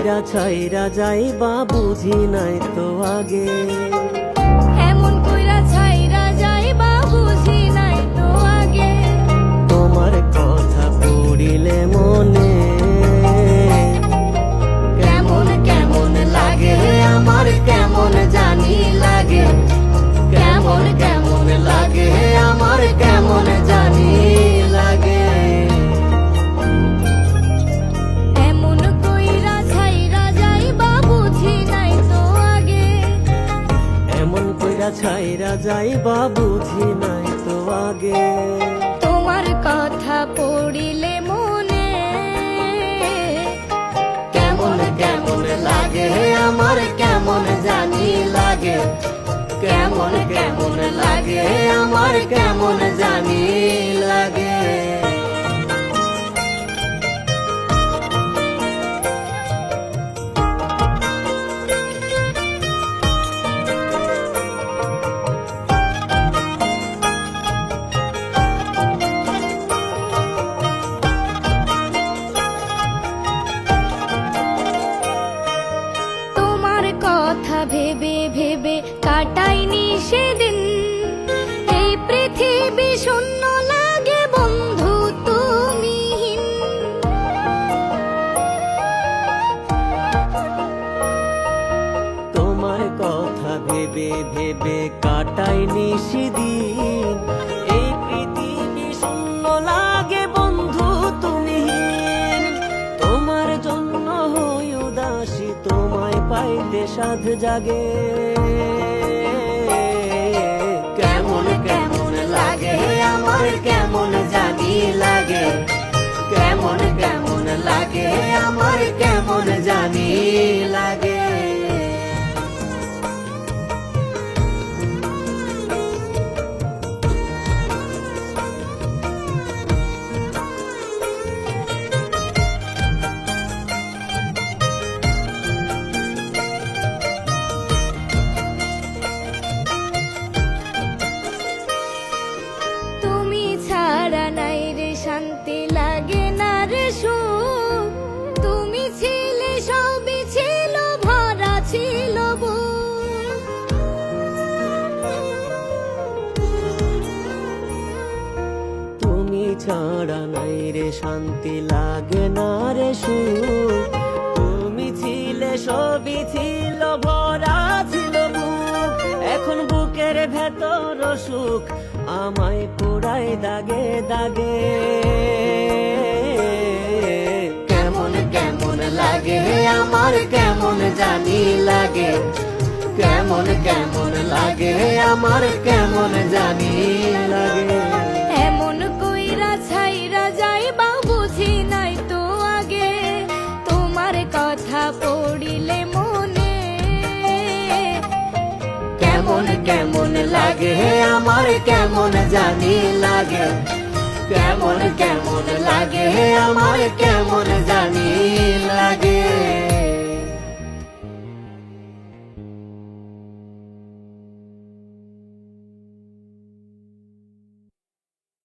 কইরা ছাইরা যাইবা বুঝি নাই তো আগে। এমন কইরা ছাইরা যাইবা বুঝি নাই তো আগে। তোমার কথা পড়িলে মনে কেমন কেমন লাগে আমার, কেমন জানি লাগে, কেমন কেমন লাগে আমার, কেমন জানি লাগে। এমন কইরা ছাইরা যাইবা বুঝি নাই তো আগে। এমন কইরা ছাইরা যাইবা বুঝি নাই তো আগে। তোমার কথা পড়িলে মনে কেমন কেমন লাগে আমার, কেমন জানি লাগে, কেমন কেমন লাগে আমার, কেমন জানি লাগে। তোমার কথা ভেবে ভেবে কাটাইনি সেদিন। এই পৃথিবী শূন্য লাগে বন্ধু তুমিহীন। তোমার কথা ভেবে ভেবে কাটাই নিশিদিন। এই পৃথিবী শূন্য লাগে বন্ধু তুমিহীন। তোমার জন্য হই উদাসী, তোমায় পাইতে সাধ জাগে। কেমন কেমন লাগে আমার, কেমন জানি লাগে, কেমন কেমন লাগে আমার, কেমন জানি লাগে। তুমি ছাড়া নাই রে শান্তি, লাগে না রে সুখ। তুমি ছিলে সবই ছিল, ভরা ছিল বুক। তুমি ছাড়া নাই রে শান্তি, লাগে না রে সুখ। তুমি ছিলে সবই ছিল, ভরা ছিল বুক। এখন বুকের ভেতর সুখ আমায় পুরাই দাগে দাগে। কেমন কেমন লাগে আমার, কেমন জানি লাগে, কেমন কেমন লাগে আমার, কেমন জানি লাগে। এমন কইরা ছাইরা যাইবা বুঝি নাই তো আগে। তোমার কথা পড়িলে মনে কেমন কেমন লাগে আমার, কেমন জানি লাগে, কেমন কেমন লাগে আমার, কেমন জানি লাগে।